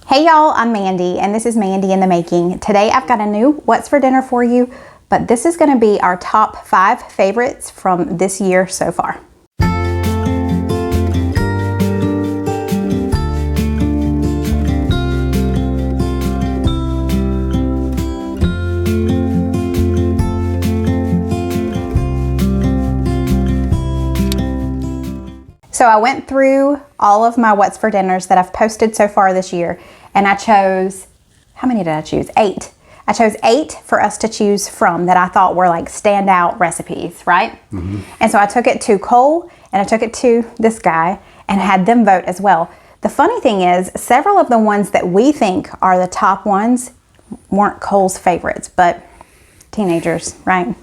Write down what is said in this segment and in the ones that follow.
Hey y'all, I'm Mandy and this is Mandy in the Making. Today I've got a new What's for Dinner for you, but this is gonna be our top 5 favorites from this year so far. So I went through all of my What's for Dinners that I've posted so far this year, and I chose, how many did I choose? 8. I chose 8 for us to choose from that I thought were like standout recipes, right? Mm-hmm. And so I took it to Cole and I took it to this guy and had them vote as well. The funny thing is, several of the ones that we think are the top ones weren't Cole's favorites, but teenagers, right?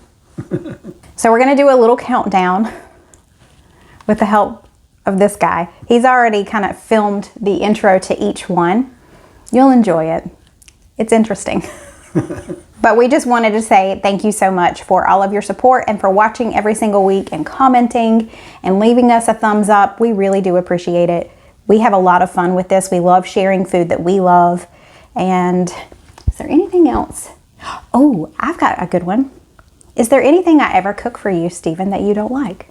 So we're gonna do a little countdown with the help of this guy. He's already kind of filmed the intro to each one. You'll enjoy it. It's interesting. But we just wanted to say thank you so much for all of your support and for watching every single week and commenting and leaving us a thumbs up. We really do appreciate it. We have a lot of fun with this. We love sharing food that we love. And is there anything else? Oh, I've got a good one. Is there anything I ever cook for you, Stephen, that you don't like?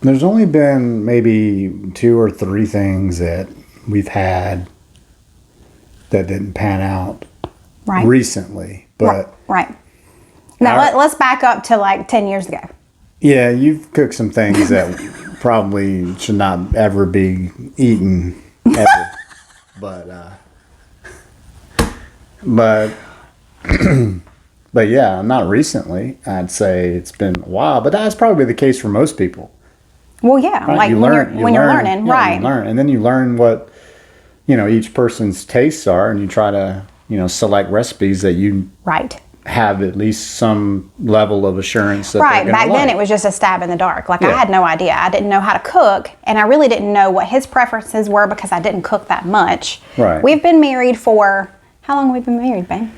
There's only been maybe 2 or 3 things that we've had that didn't pan out recently. But right. Now let's back up to like 10 years ago. Yeah, you've cooked some things that probably should not ever be eaten ever. But yeah, not recently. I'd say it's been a while, but that's probably the case for most people. Well, yeah, right? like when you're learning, right? You learn, and then you learn what each person's tastes are, and you try to select recipes that you have at least some level of assurance that right. Back then, it was just a stab in the dark. Like I had no idea. I didn't know how to cook, and I really didn't know what his preferences were because I didn't cook that much. Right. We've been married for how long? Have we been married, babe?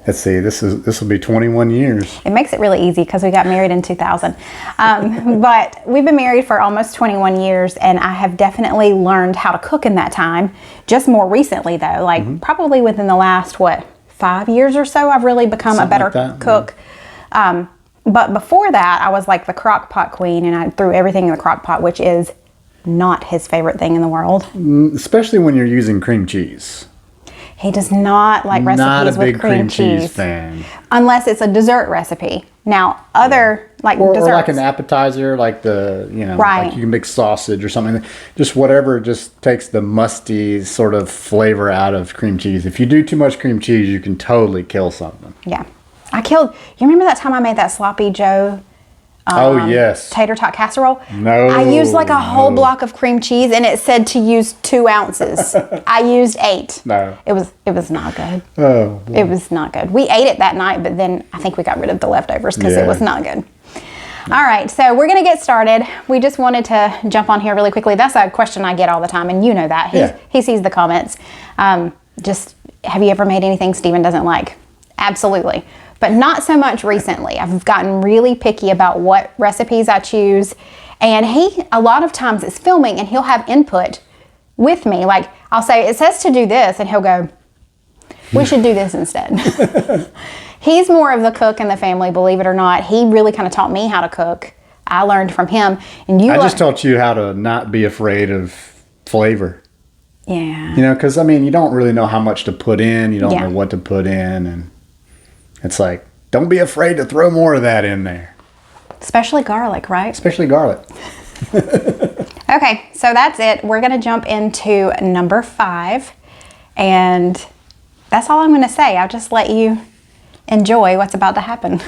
Let's see, this will be 21 years. It makes it really easy because we got married in 2000. But we've been married for almost 21 years, and I have definitely learned how to cook in that time. Just more recently, though, like probably within the last, 5 years or so, I've really become a better cook. Yeah. But before that, I was like the crock pot queen, and I threw everything in the crock pot, which is not his favorite thing in the world. Especially when you're using cream cheese. He does not like recipes with cream cheese fan. Unless it's a dessert recipe. Now, other desserts. Or like an appetizer, like like you can make sausage or something. Just whatever just takes the musty sort of flavor out of cream cheese. If you do too much cream cheese, you can totally kill something. Yeah. You remember that time I made that Sloppy Joe oh, yes. tater tot casserole? No. I used like a whole block of cream cheese and it said to use 2 ounces. I used 8. No. It was not good. Oh. Boy. It was not good. We ate it that night, but then I think we got rid of the leftovers because it was not good. All right, so we're going to get started. We just wanted to jump on here really quickly. That's a question I get all the time, and you know that. He sees the comments. Just, have you ever made anything Stephen doesn't like? Absolutely. But not so much recently. I've gotten really picky about what recipes I choose. And he, a lot of times is filming and he'll have input with me. Like I'll say, it says to do this, and he'll go, we should do this instead. He's more of the cook in the family, believe it or not. He really kind of taught me how to cook. I learned from him. And I just taught you how to not be afraid of flavor. Yeah. Because you don't really know how much to put in. You don't know what to put in. And it's like, don't be afraid to throw more of that in there. Especially garlic, right? Especially garlic. Okay, so that's it. We're going to jump into number 5. And that's all I'm going to say. I'll just let you enjoy what's about to happen.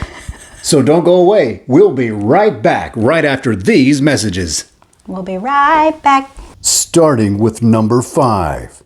So don't go away. We'll be right back right after these messages. We'll be right back. Starting with number 5.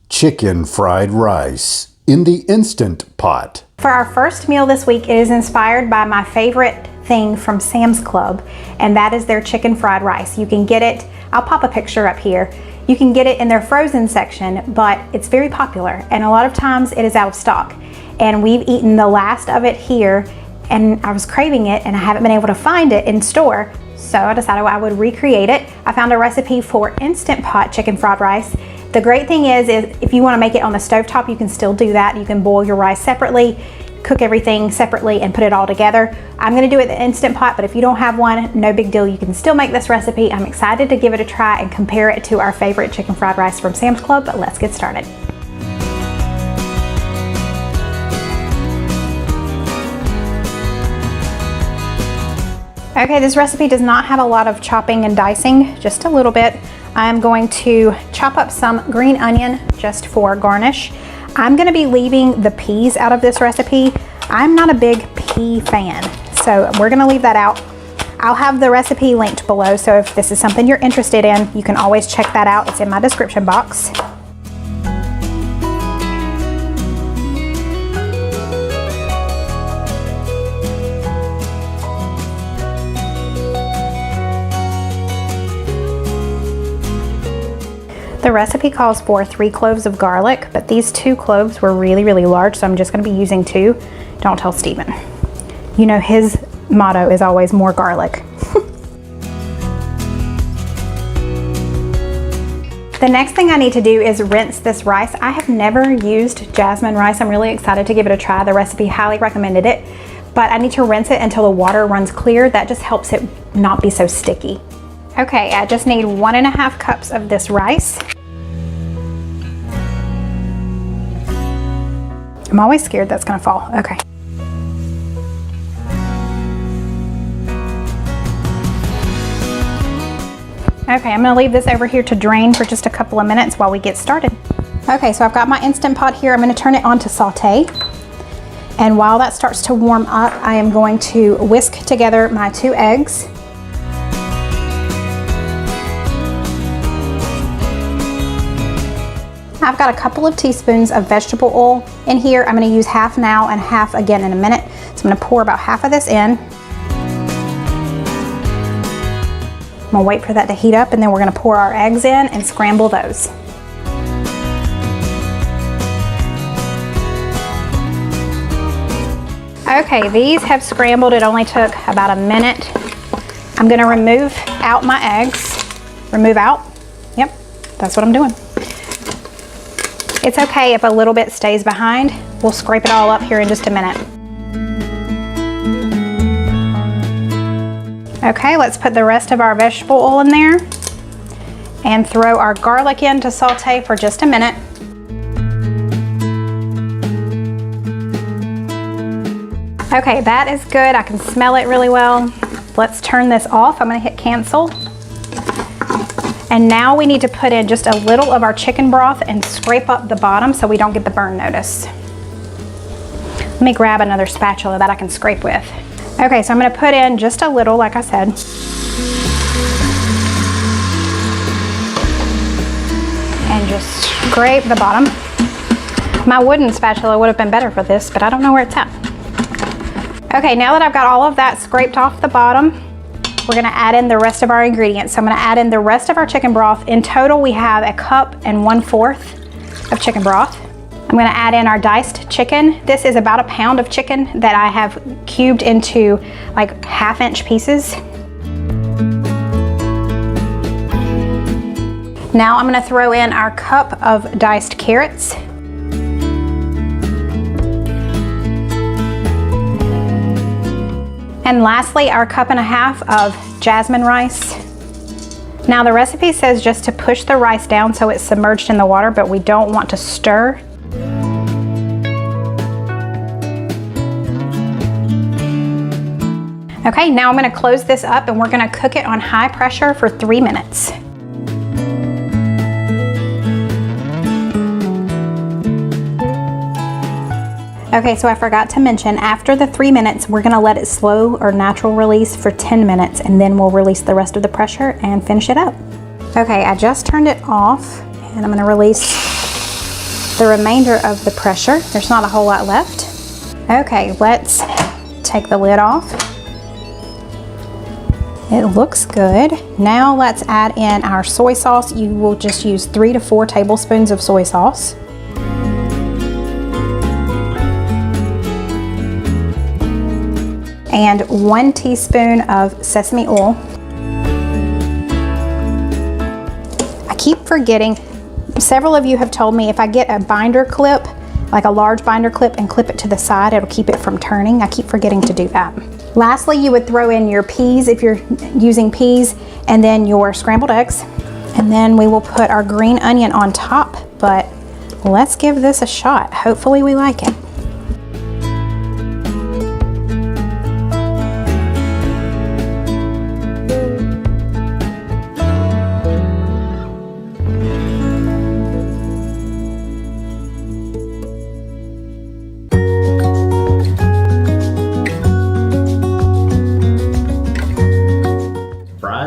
Chicken fried rice in the Instant Pot. For our first meal this week, it is inspired by my favorite thing from Sam's Club, and that is their chicken fried rice. You can get it, I'll pop a picture up here. You can get it in their frozen section, but it's very popular, and a lot of times it is out of stock. And we've eaten the last of it here, and I was craving it, and I haven't been able to find it in store, So I decided I would recreate it. I found a recipe for Instant Pot chicken fried rice. The great thing is if you want to make it on the stovetop, you can still do that. You can boil your rice separately, cook everything separately, and put it all together. I'm gonna do it in the Instant Pot, but if you don't have one, no big deal. You can still make this recipe. I'm excited to give it a try and compare it to our favorite chicken fried rice from Sam's Club, but let's get started. Okay, this recipe does not have a lot of chopping and dicing, just a little bit. I'm going to chop up some green onion just for garnish. I'm gonna be leaving the peas out of this recipe. I'm not a big pea fan, so we're gonna leave that out. I'll have the recipe linked below, so if this is something you're interested in, you can always check that out. It's in my description box. The recipe calls for 3 cloves of garlic, but these 2 cloves were really, really large, so I'm just gonna be using 2. Don't tell Steven. You know his motto is always more garlic. The next thing I need to do is rinse this rice. I have never used jasmine rice. I'm really excited to give it a try. The recipe highly recommended it, but I need to rinse it until the water runs clear. That just helps it not be so sticky. Okay, I just need 1.5 cups of this rice. I'm always scared that's gonna fall. Okay. Okay, I'm gonna leave this over here to drain for just a couple of minutes while we get started. Okay, so I've got my Instant Pot here. I'm gonna turn it on to saute. And while that starts to warm up, I am going to whisk together my 2 eggs. I've got a couple of teaspoons of vegetable oil in here. I'm gonna use half now and half again in a minute. So I'm gonna pour about half of this in. I'm gonna wait for that to heat up, and then we're gonna pour our eggs in and scramble those. Okay, these have scrambled. It only took about a minute. I'm gonna remove out my eggs. Remove out. Yep, that's what I'm doing. It's okay if a little bit stays behind. We'll scrape it all up here in just a minute. Okay, let's put the rest of our vegetable oil in there and throw our garlic in to saute for just a minute. Okay, that is good. I can smell it really well. Let's turn this off. I'm gonna hit cancel. And now we need to put in just a little of our chicken broth and scrape up the bottom so we don't get the burn notice. Let me grab another spatula that I can scrape with. Okay, so I'm gonna put in just a little, like I said. And just scrape the bottom. My wooden spatula would have been better for this, but I don't know where it's at. Okay, now that I've got all of that scraped off the bottom, we're gonna add in the rest of our ingredients. So I'm gonna add in the rest of our chicken broth. In total, we have 1 1/4 cups of chicken broth. I'm gonna add in our diced chicken. This is about 1 pound of chicken that I have cubed into like 1/2-inch pieces. Now I'm gonna throw in our cup of diced carrots. And lastly, our 1.5 cups of jasmine rice. Now the recipe says just to push the rice down so it's submerged in the water, but we don't want to stir. Okay, now I'm gonna close this up and we're gonna cook it on high pressure for 3 minutes. Okay, so I forgot to mention, after the 3 minutes, we're gonna let it slow or natural release for 10 minutes, and then we'll release the rest of the pressure and finish it up. Okay, I just turned it off, and I'm gonna release the remainder of the pressure. There's not a whole lot left. Okay, let's take the lid off. It looks good. Now let's add in our soy sauce. You will just use 3 to 4 tablespoons of soy sauce. And 1 teaspoon of sesame oil. keep forgetting. Several of you have told me if I get a binder clip, like a large binder clip, and clip it to the side, it'll keep it from turning. I keep forgetting to do that. Lastly, you would throw in your peas if you're using peas, and then your scrambled eggs. And then we will put our green onion on top, but let's give this a shot. Hopefully we like it.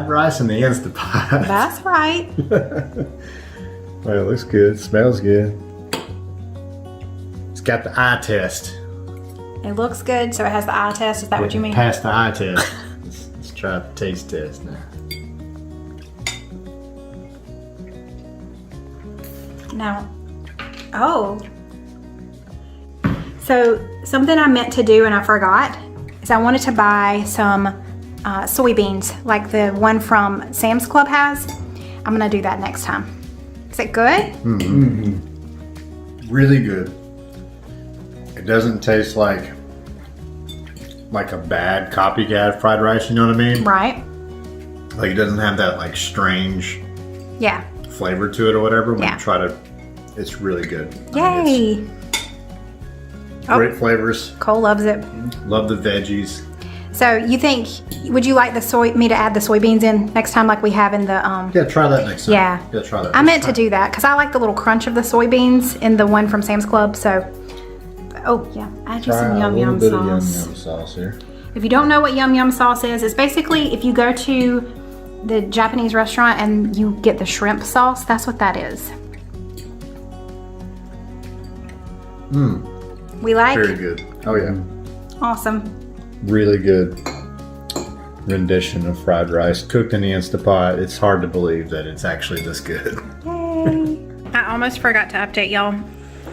Rice in the Instant Pot. That's right. Well, it looks good. Smells good. It's got the eye test. It looks good, so it has the eye test. Is that what you mean? Pass the eye test. Let's try the taste test now. Now, oh. So something I meant to do and I forgot is I wanted to buy some soybeans like the one from Sam's Club has. I'm gonna do that next time. Is it good? Really good. It doesn't taste like a bad copycat fried rice, you know what I mean? Right. Like it doesn't have that like strange flavor to it or whatever. When you try to, it's really good. Yay! Great flavors. Cole loves it. Love the veggies. So you think, would you like me to add the soybeans in next time like we have in the Yeah, try that next time. Yeah, try that. I meant to do that because I like the little crunch of the soybeans in the one from Sam's Club. So, oh yeah, add you some yum yum sauce. Yum yum sauce here. If you don't know what yum yum sauce is, it's basically if you go to the Japanese restaurant and you get the shrimp sauce, that's what that is. We like. Very good. Oh yeah. Awesome. Really good rendition of fried rice cooked in the Instant Pot. It's hard to believe that it's actually this good. Yay. I almost forgot to update y'all.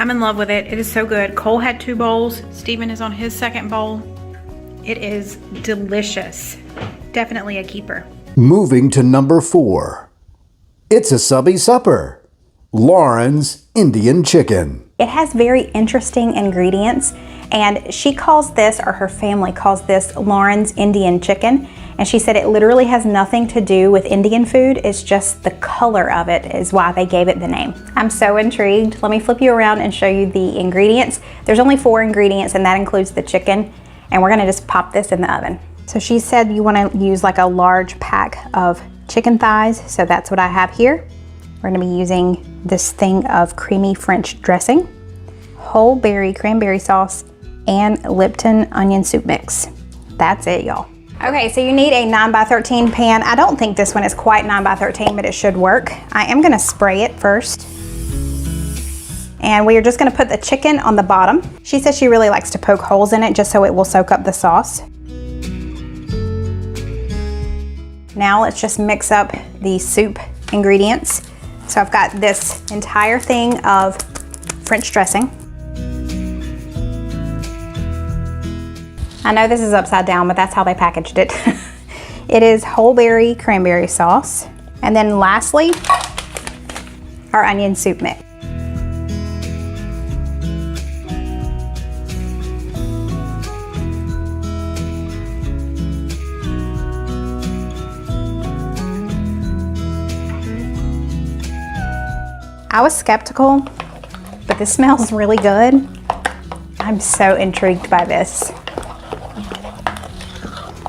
I'm in love with it. It is so good. Cole had 2 bowls. Steven is on his 2nd bowl. It is delicious. Definitely a keeper. Moving to number 4. It's a subby supper. Lauren's Indian chicken. It has very interesting ingredients, and she calls this, or her family calls this, Lauren's Indian chicken. And she said it literally has nothing to do with Indian food. It's just the color of it is why they gave it the name. I'm so intrigued. Let me flip you around and show you the ingredients. There's only 4 ingredients, and that includes the chicken. And we're gonna just pop this in the oven. So she said you wanna use like a large pack of chicken thighs. So that's what I have here. We're gonna be using this thing of creamy French dressing, whole berry cranberry sauce, and Lipton onion soup mix. That's it, y'all. Okay, so you need a 9x13 pan. I don't think this one is quite 9x13, but it should work. I am gonna spray it first. And we are just gonna put the chicken on the bottom. She says she really likes to poke holes in it just so it will soak up the sauce. Now let's just mix up the soup ingredients. So I've got this entire thing of French dressing. I know this is upside down, but that's how they packaged it. It is whole berry cranberry sauce. And then lastly, our onion soup mix. I was skeptical, but this smells really good. I'm so intrigued by this.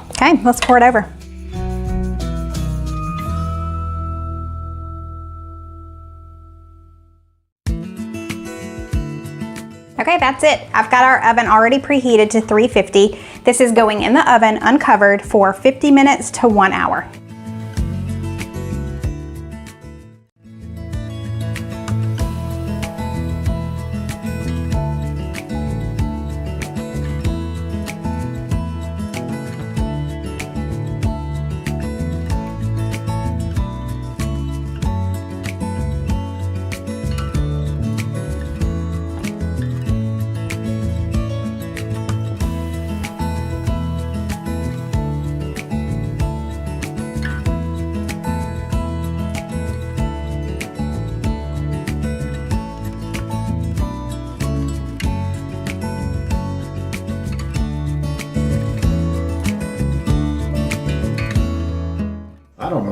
Okay, let's pour it over. Okay, that's it. I've got our oven already preheated to 350. This is going in the oven uncovered for 50 minutes to 1 hour.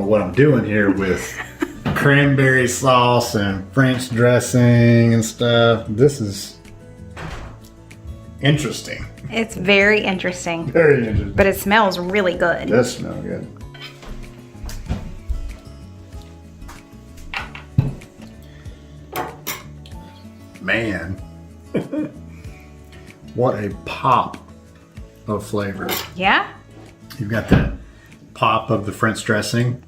what I'm doing here with cranberry sauce and French dressing and stuff. This is interesting. It's very interesting. Very interesting. But it smells really good. It does smell good. Man, what a pop of flavor. Yeah? You've got the pop of the French dressing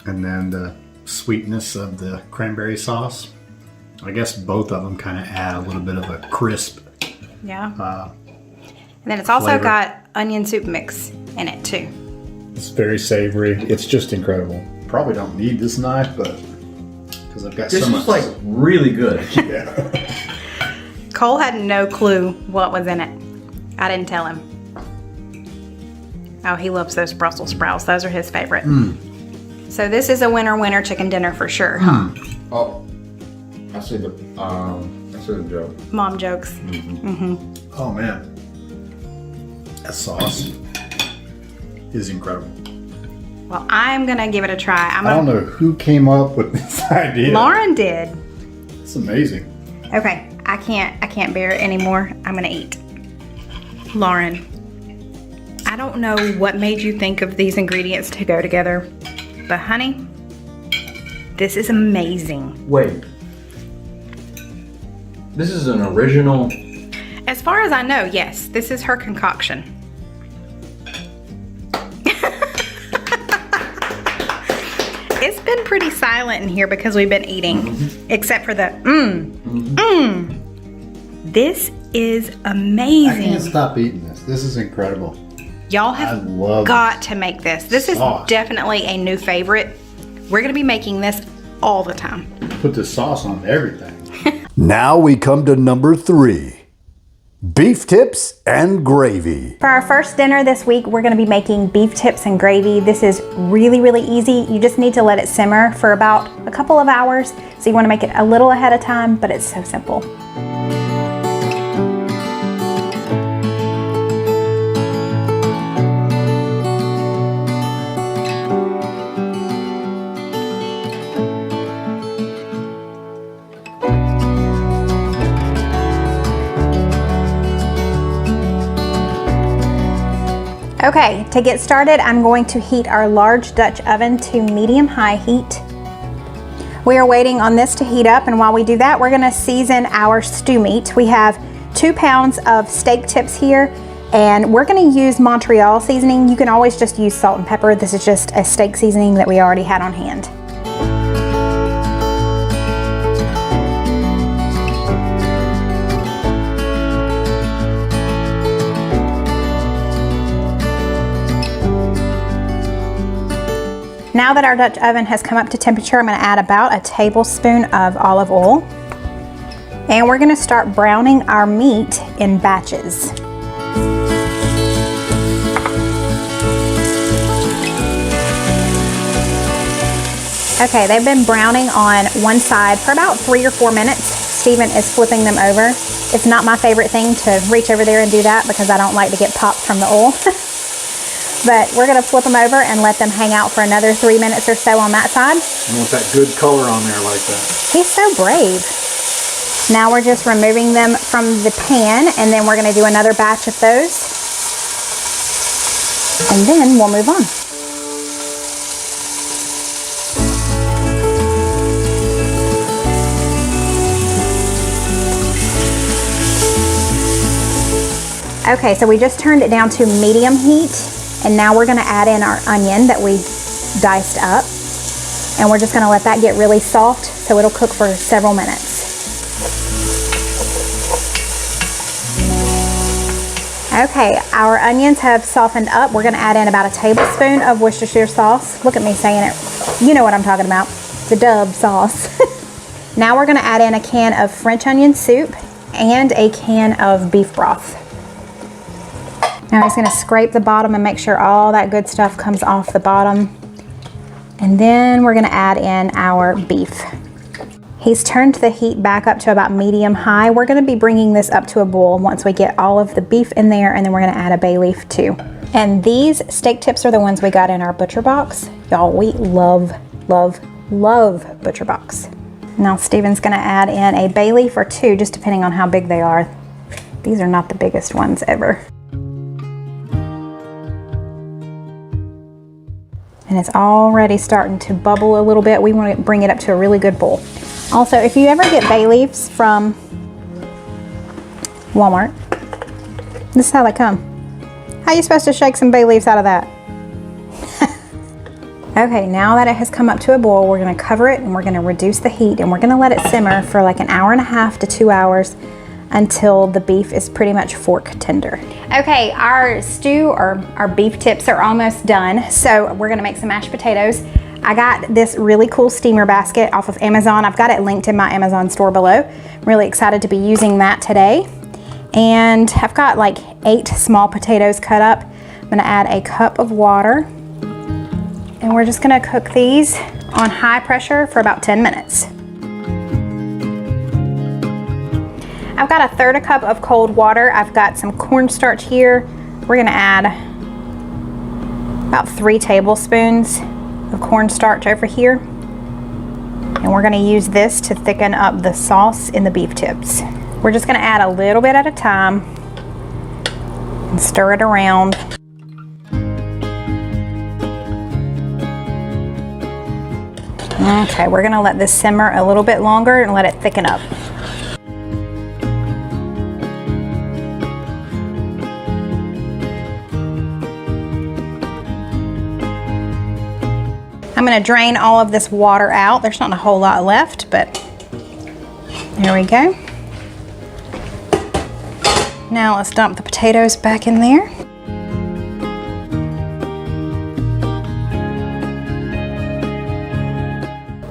and then the sweetness of the cranberry sauce. I guess both of them kind of add a little bit of a crisp. Yeah. And then it's also flavor. got onion soup mix in it too. It's very savory. It's just incredible. Probably don't need this knife, but because I've got This so much. is like really good. Yeah. Cole had no clue what was in it. I didn't tell him. Oh, he loves those Brussels sprouts. Those are his favorite. So this is a winner chicken dinner for sure, huh? Oh, I see the joke. Mom jokes. Oh man, that sauce is incredible. Well, I'm gonna give it a try. I don't know who came up with this idea. Lauren did. It's amazing. Okay, I can't bear it anymore. I'm gonna eat. Lauren, I don't know what made you think of these ingredients to go together, but honey, this is amazing. Wait. This is an original. As far as I know, yes, this is her concoction. It's been pretty silent in here because we've been eating, except for the This is I amazing. can't stop eating this. This is incredible. Y'all I have love got to make this. This is sauce. definitely a new favorite. We're gonna be making this all the time. Put the sauce on everything. Now we come to number 3. Beef tips and gravy. For our first dinner this week, we're gonna be making beef tips and gravy. This is really, really easy. You just need to let it simmer for about a couple of hours. So you wanna make it a little ahead of time, but it's so simple. Okay, to get started, I'm going to heat our large Dutch oven to medium-high heat. We are waiting on this to heat up, and while we do that, we're gonna season our stew meat. We have 2 pounds of steak tips here, and we're gonna use Montreal seasoning. You can always just use salt and pepper. This is just a steak seasoning that we already had on hand. Now that our Dutch oven has come up to temperature, I'm going to add about a tablespoon of olive oil. And we're going to start browning our meat in batches. Okay, they've been browning on one side for about 3 or 4 minutes. Steven is flipping them over. It's not my favorite thing to reach over there and do that because I don't like to get popped from the oil. But we're gonna flip them over and let them hang out for another 3 minutes or so on that side. You want that good color on there like that. He's so brave. Now we're just removing them from the pan, and then we're gonna do another batch of those. And then we'll move on. Okay, so we just turned it down to medium heat. And now we're gonna add in our onion that we diced up. And we're just gonna let that get really soft so it'll cook for several minutes. Okay, our onions have softened up. We're gonna add in about a tablespoon of Worcestershire sauce. Look at me saying it. You know what I'm talking about. The Dub sauce. Now we're gonna add in a can of French onion soup and a can of beef broth. Now I'm just gonna scrape the bottom and make sure all that good stuff comes off the bottom. And then we're gonna add in our beef. He's turned the heat back up to about medium high. We're gonna be bringing this up to a boil once we get all of the beef in there, and then we're gonna add a bay leaf too. And these steak tips are the ones we got in our butcher box. Y'all, we love, love, love ButcherBox. Now Steven's gonna add in a bay leaf or two, just depending on how big they are. These are not the biggest ones ever. And it's already starting to bubble a little bit. We want to bring it up to a really good boil. Also, if you ever get bay leaves from Walmart, this is how they come. How are you supposed to shake some bay leaves out of that? Okay, now that it has come up to a boil, we're gonna cover it and we're gonna reduce the heat and we're gonna let it simmer for like an hour and a half to 2 hours until the beef is pretty much fork tender. Okay, our stew or our beef tips are almost done. So we're gonna make some mashed potatoes. I got this really cool steamer basket off of Amazon. I've got it linked in my Amazon store below. I'm really excited to be using that today. And I've got like 8 small potatoes cut up. I'm gonna add a cup of water. And we're just gonna cook these on high pressure for about 10 minutes. I've got 1/3 cup of cold water. I've got some cornstarch here. We're gonna add about 3 tablespoons of cornstarch over here. And we're gonna use this to thicken up the sauce in the beef tips. We're just gonna add a little bit at a time and stir it around. Okay, we're gonna let this simmer a little bit longer and let it thicken up. I'm gonna drain all of this water out. There's not a whole lot left, but there we go. Now let's dump the potatoes back in there.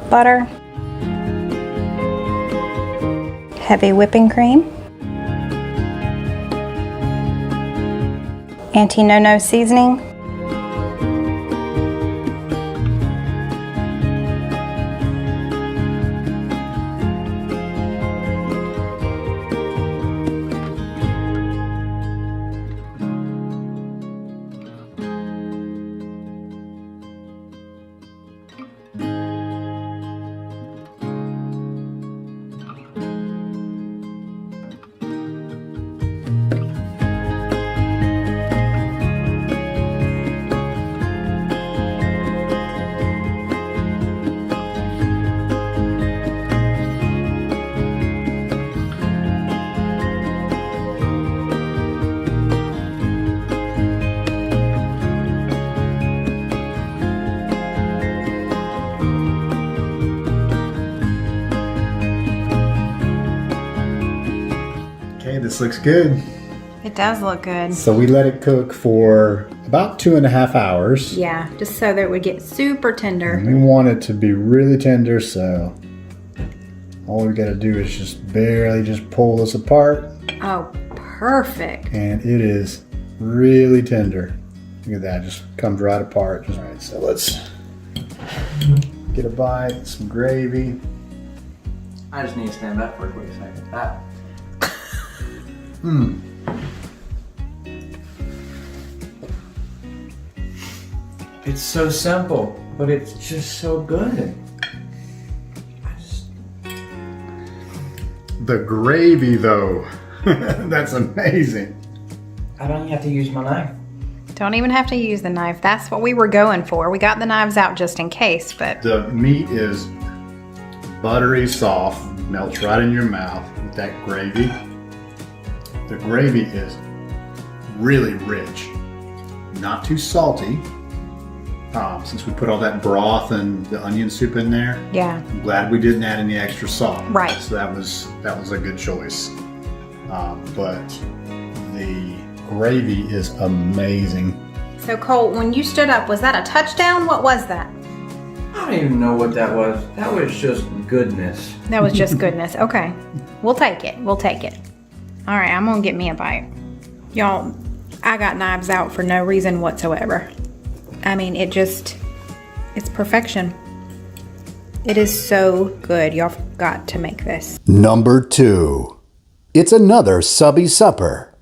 Butter, heavy whipping cream, anti-no-no seasoning, This looks good. It does look good. So we let it cook for about 2.5 hours. Yeah, just so that it would get super tender. And we want it to be really tender, so all we gotta do is just barely just pull this apart. Oh, perfect. And it is really tender. Look at that, just comes right apart. All right, so let's get a bite, some gravy. I just need to stand back for a quick second. It's so simple, but it's just so good. The gravy though, that's amazing. I don't even have to use my knife. Don't even have to use the knife. That's what we were going for. We got the knives out just in case, but The meat is buttery soft, melts right in your mouth with that gravy. The gravy is really rich, not too salty. Since we put all that broth and the onion soup in there, yeah. I'm glad we didn't add any extra salt. Right. So that was a good choice. But the gravy is amazing. So Cole, when you stood up, was that a touchdown? What was that? I don't even know what that was. That was just goodness. That was just goodness. Okay. We'll take it. We'll take it. All right, I'm gonna get me a bite. Y'all, I got knives out for no reason whatsoever. I mean, it's perfection. It is so good. Y'all got to make this. Number 2. It's another subby supper.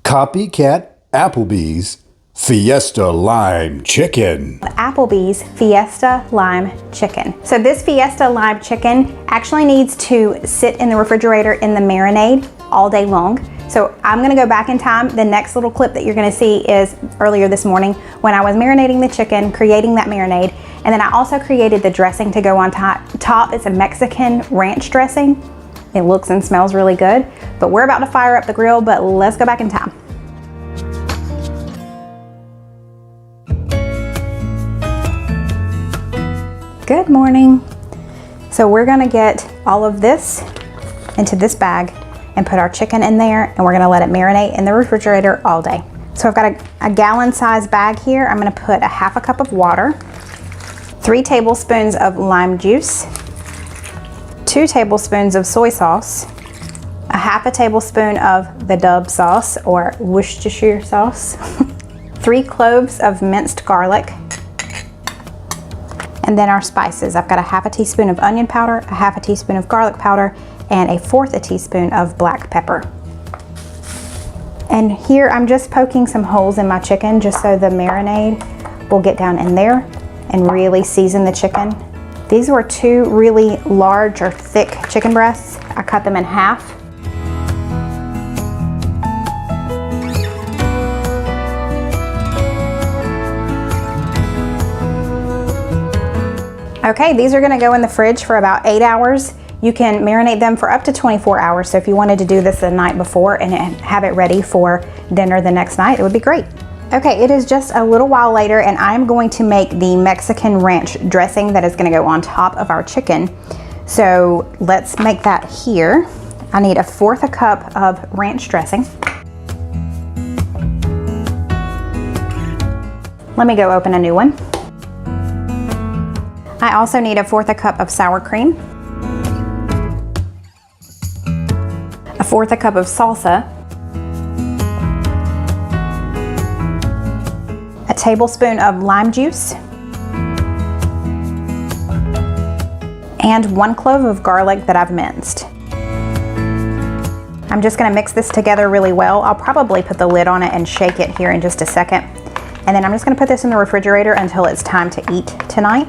Copycat Applebee's Fiesta Lime Chicken. Applebee's Fiesta Lime Chicken. So this Fiesta Lime Chicken actually needs to sit in the refrigerator in the marinade all day long. So I'm gonna go back in time. The next little clip that you're gonna see is earlier this morning when I was marinating the chicken, creating that marinade, and then I also created the dressing to go on top. It's a Mexican ranch dressing. It looks and smells really good, but we're about to fire up the grill, but let's go back in time. Good morning. So we're gonna get all of this into this bag and put our chicken in there, and we're gonna let it marinate in the refrigerator all day. So I've got a gallon size bag here. I'm gonna put a half a cup of water, 3 tablespoons of lime juice, 2 tablespoons of soy sauce, a half a tablespoon of the Dub sauce or Worcestershire sauce, 3 cloves of minced garlic, and then our spices. I've got a half a teaspoon of onion powder, a half a teaspoon of garlic powder, and 1/4 teaspoon of black pepper. And here I'm just poking some holes in my chicken just so the marinade will get down in there and really season the chicken. These were 2 really large or thick chicken breasts. I cut them in half. Okay, these are gonna go in the fridge for about 8 hours. You can marinate them for up to 24 hours. So if you wanted to do this the night before and have it ready for dinner the next night, it would be great. Okay, it is just a little while later and I'm going to make the Mexican ranch dressing that is gonna go on top of our chicken. So let's make that here. I need 1/4 cup of ranch dressing. Let me go open a new one. I also need 1/4 cup of sour cream, 1/4 cup of salsa, a tablespoon of lime juice, and 1 clove of garlic that I've minced. I'm just gonna mix this together really well. I'll probably put the lid on it and shake it here in just a second. And then I'm just gonna put this in the refrigerator until it's time to eat tonight.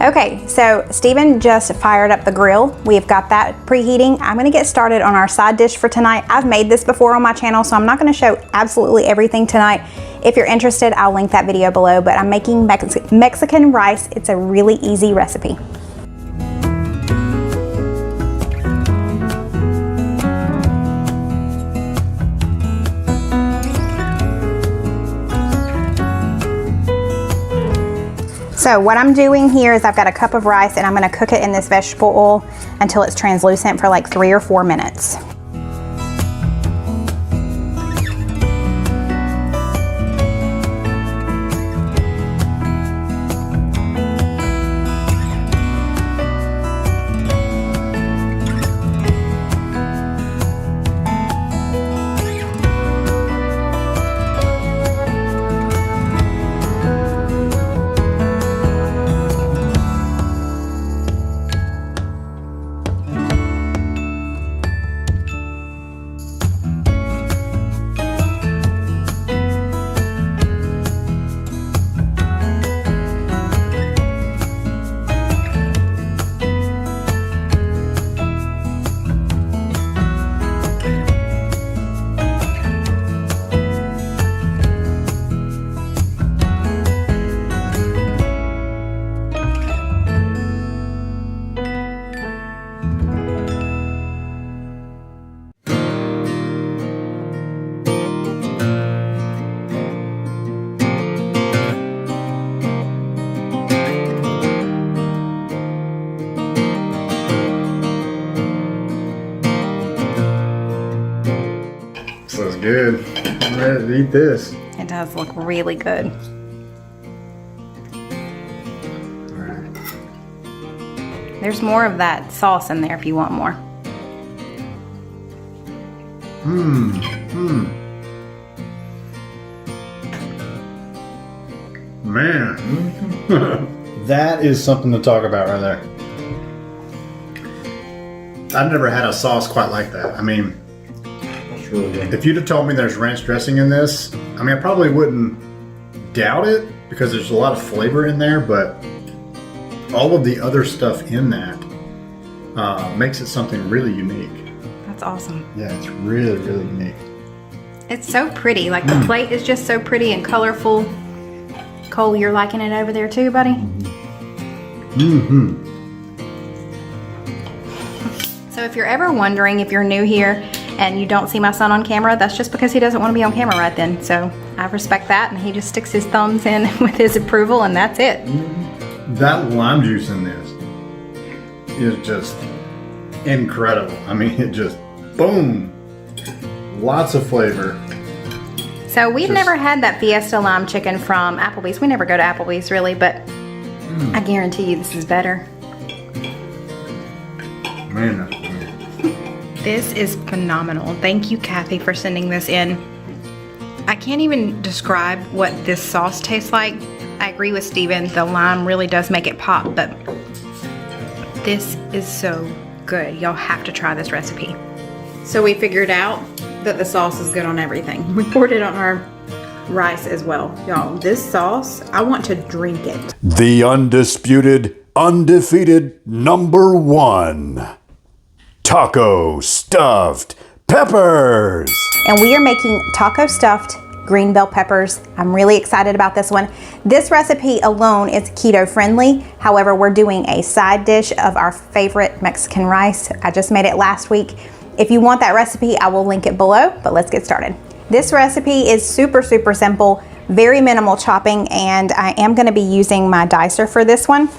Okay, so Stephen just fired up the grill. We've got that preheating. I'm gonna get started on our side dish for tonight. I've made this before on my channel, so I'm not gonna show absolutely everything tonight. If you're interested, I'll link that video below, but I'm making Mexican rice. It's a really easy recipe. So what I'm doing here is I've got a cup of rice and I'm gonna cook it in this vegetable oil until it's translucent for like 3 or 4 minutes. Looks good. I'm ready to eat this. It does look really good. All right. There's more of that sauce in there if you want more. Man. That is something to talk about right there. I've never had a sauce quite like that. I mean, That's really good. if you'd have told me there's ranch dressing in this, I mean, I probably wouldn't doubt it because there's a lot of flavor in there, but all of the other stuff in that makes it something really unique. That's awesome. Yeah, it's really, really unique. It's so pretty. Like the plate is just so pretty and colorful. Cole, you're liking it over there too, buddy? Mm-hmm. So if you're ever wondering, if you're new here and you don't see my son on camera, that's just because he doesn't want to be on camera right then. So I respect that, and he just sticks his thumbs in with his approval, and that's it. That lime juice in this is just incredible. I mean, it just, boom, lots of flavor. So we've never had that Fiesta lime chicken from Applebee's. We never go to Applebee's really, but I guarantee you this is better. Man, that's good. This is phenomenal. Thank you, Kathy, for sending this in. I can't even describe what this sauce tastes like. I agree with Steven, the lime really does make it pop, but this is so good. Y'all have to try this recipe. So we figured out that the sauce is good on everything. We poured it on our rice as well. Y'all, this sauce, I want to drink it. The undisputed, undefeated number one. Taco stuffed peppers. And we are making taco stuffed green bell peppers. I'm really excited about this one. This recipe alone is keto friendly. However, we're doing a side dish of our favorite Mexican rice. I just made it last week. If you want that recipe, I will link it below, but let's get started. This recipe is super, super simple, very minimal chopping, and I am gonna be using my dicer for this one.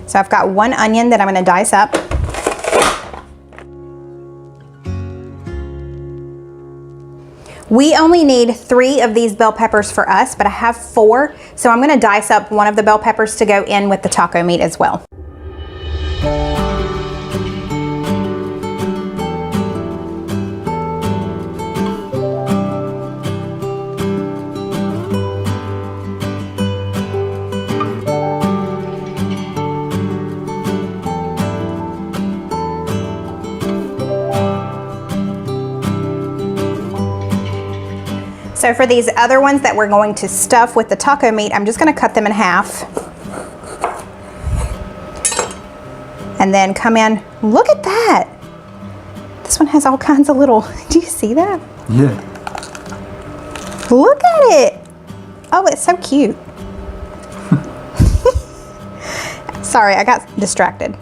So I've got one onion that I'm gonna dice up. We only need 3 of these bell peppers for us, but I have 4, so I'm gonna dice up one of the bell peppers to go in with the taco meat as well. So for these other ones that we're going to stuff with the taco meat, I'm just gonna cut them in half. And then come in, look at that. This one has all kinds of little, do you see that? Yeah. Look at it. Oh, it's so cute. Sorry, I got distracted.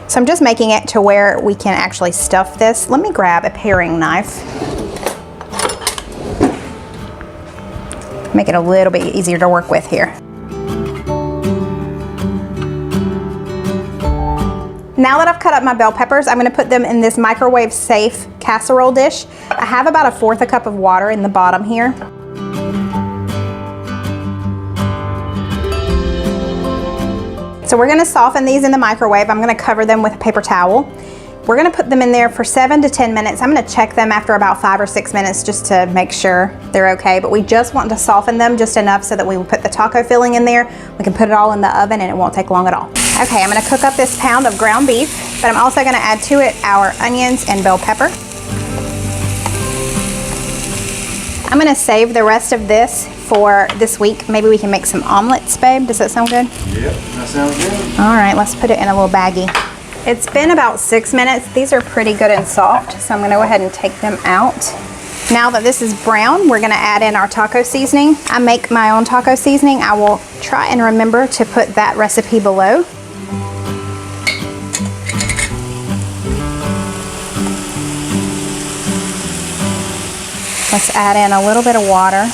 So I'm just making it to where we can actually stuff this. Let me grab a paring knife. Make it a little bit easier to work with here. Now that I've cut up my bell peppers, I'm gonna put them in this microwave safe casserole dish. I have about 1/4 cup of water in the bottom here. So we're gonna soften these in the microwave. I'm gonna cover them with a paper towel. We're gonna put them in there for 7 to 10 minutes. I'm gonna check them after about 5 or 6 minutes just to make sure they're okay, but we just want to soften them just enough so that when we put the taco filling in there, we can put it all in the oven and it won't take long at all. Okay, I'm gonna cook up this pound of ground beef, but I'm also gonna add to it our onions and bell pepper. I'm gonna save the rest of this for this week. Maybe we can make some omelets, babe. Does that sound good? Yep, that sounds good. All right, let's put it in a little baggie. It's been about 6 minutes. These are pretty good and soft, so I'm gonna go ahead and take them out. Now that this is brown, we're gonna add in our taco seasoning. I make my own taco seasoning. I will try and remember to put that recipe below. Let's add in a little bit of water.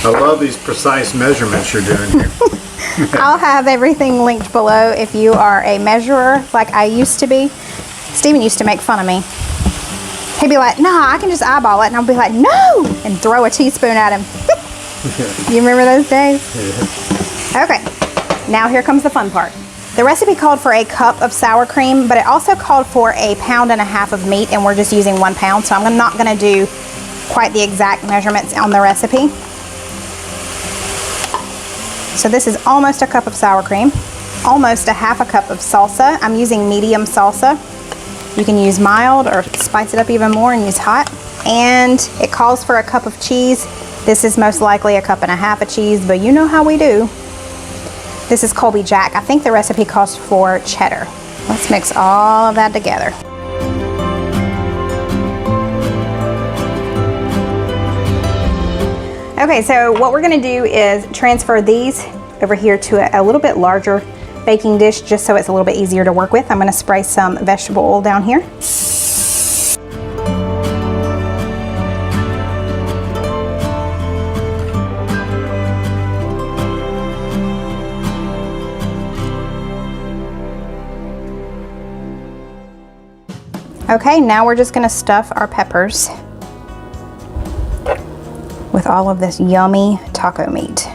I love these precise measurements you're doing here. I'll have everything linked below if you are a measurer like I used to be. Steven used to make fun of me. He'd be like, nah, I can just eyeball it. And I'll be like, no! And throw a teaspoon at him. You remember those days? Yeah. Okay, now here comes the fun part. The recipe called for a cup of sour cream, but it also called for 1.5 pounds of meat, and we're just using 1 pound, so I'm not gonna do quite the exact measurements on the recipe. So this is almost a cup of sour cream, almost a half a cup of salsa. I'm using medium salsa. You can use mild or spice it up even more and use hot. And it calls for a cup of cheese. This is most likely a cup and a half of cheese, but you know how we do. This is Colby Jack. I think the recipe calls for cheddar. Let's mix all of that together. Okay, so what we're gonna do is transfer these over here to a little bit larger baking dish just so it's a little bit easier to work with. I'm gonna spray some vegetable oil down here. Okay, now we're just gonna stuff our peppers with all of this yummy taco meat.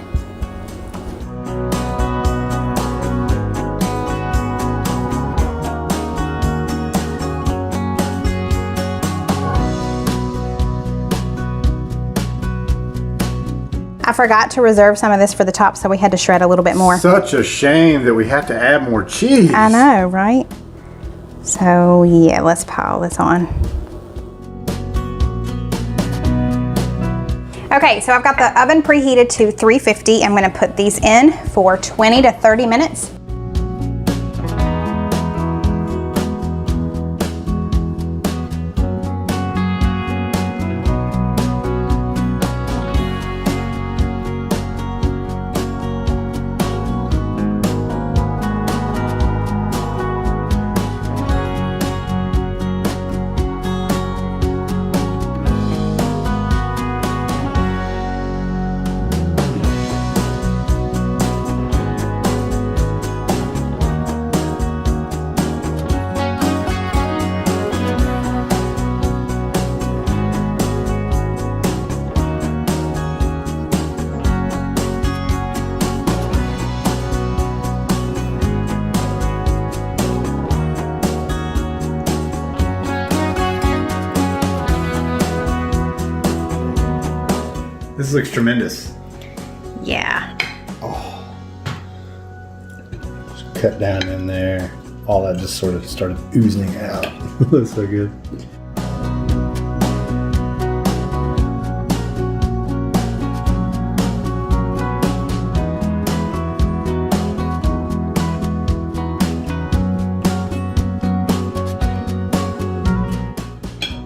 I forgot to reserve some of this for the top, so we had to shred a little bit more. Such a shame that we have to add more cheese. I know, right? So yeah, let's pile this on. Okay, so I've got the oven preheated to 350. I'm gonna put these in for 20 to 30 minutes. This looks tremendous. Yeah. Just cut down in there. All that just sort of started oozing out. Looks so good.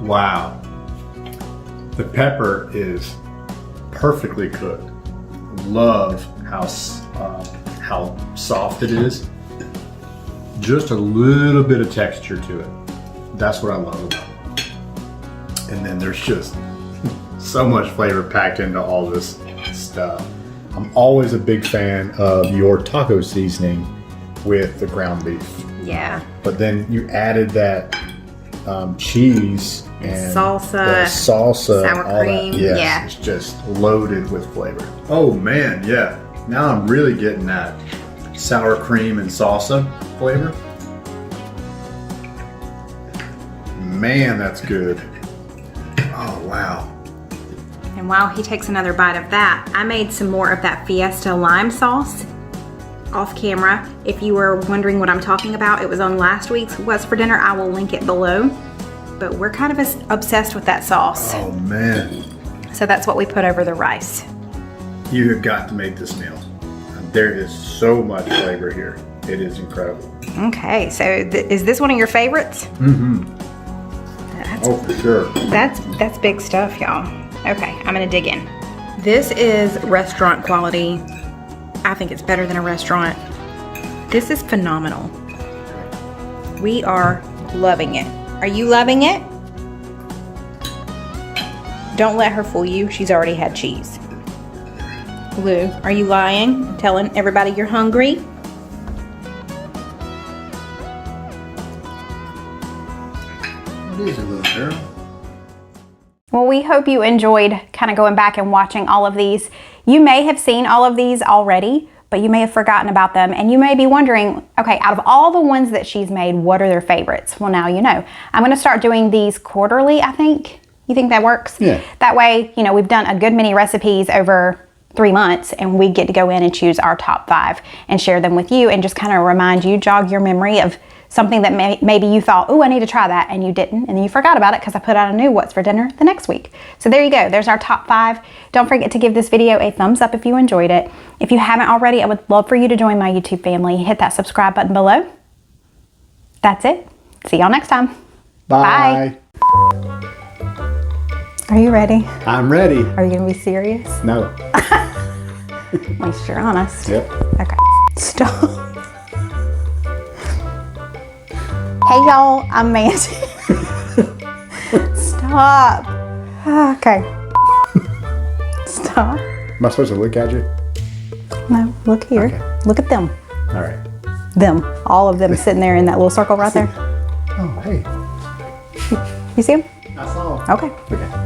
Wow. The pepper is perfectly cooked. Love how soft it is. Just a little bit of texture to it. That's what I love about it. And then there's just so much flavor packed into all this stuff. I'm always a big fan of your taco seasoning with the ground beef. Yeah. But then you added that cheese and salsa, sour all cream. That. Yes, yeah, it's just loaded with flavor. Oh man, yeah. Now I'm really getting that sour cream and salsa flavor. Man, that's good. Oh wow. And while he takes another bite of that, I made some more of that Fiesta lime sauce off camera. If you were wondering what I'm talking about, it was on last week's What's for Dinner. I will link it below. But we're kind of obsessed with that sauce. Oh man. So that's what we put over the rice. You have got to make this meal. There is so much flavor here. It is incredible. Okay, so is this one of your favorites? Mm-hmm. Oh, for sure. That's big stuff, y'all. Okay, I'm gonna dig in. This is restaurant quality. I think it's better than a restaurant. This is phenomenal. We are loving it. Are you loving it? Don't let her fool you. She's already had cheese. Lou, are you lying? Telling everybody you're hungry? What is it, little girl? Well, we hope you enjoyed kind of going back and watching all of these. You may have seen all of these already, but you may have forgotten about them, and you may be wondering, okay, out of all the ones that she's made, what are their favorites? Well, now you know. I'm gonna start doing these quarterly, I think. You think that works? Yeah. That way, you know, we've done a good many recipes over 3 months, and we get to go in and choose our top 5 and share them with you and just kind of remind you, jog your memory of something that maybe you thought, oh, I need to try that, and you didn't, and then you forgot about it because I put out a new What's for Dinner the next week. So there you go. There's our top 5. Don't forget to give this video a thumbs up if you enjoyed it. If you haven't already, I would love for you to join my YouTube family. Hit that subscribe button below. That's it. See y'all next time. Bye. Are you ready? I'm ready. Are you going to be serious? No. At least you're honest. Yep. Okay. Stop. Hey y'all, I'm Mandy. Stop. Okay. Stop. Am I supposed to look at you? No, look here. Okay. Look at them. All right. Them. All of them sitting there in that little circle right there. Oh, hey. You see them? I saw. Okay. Okay.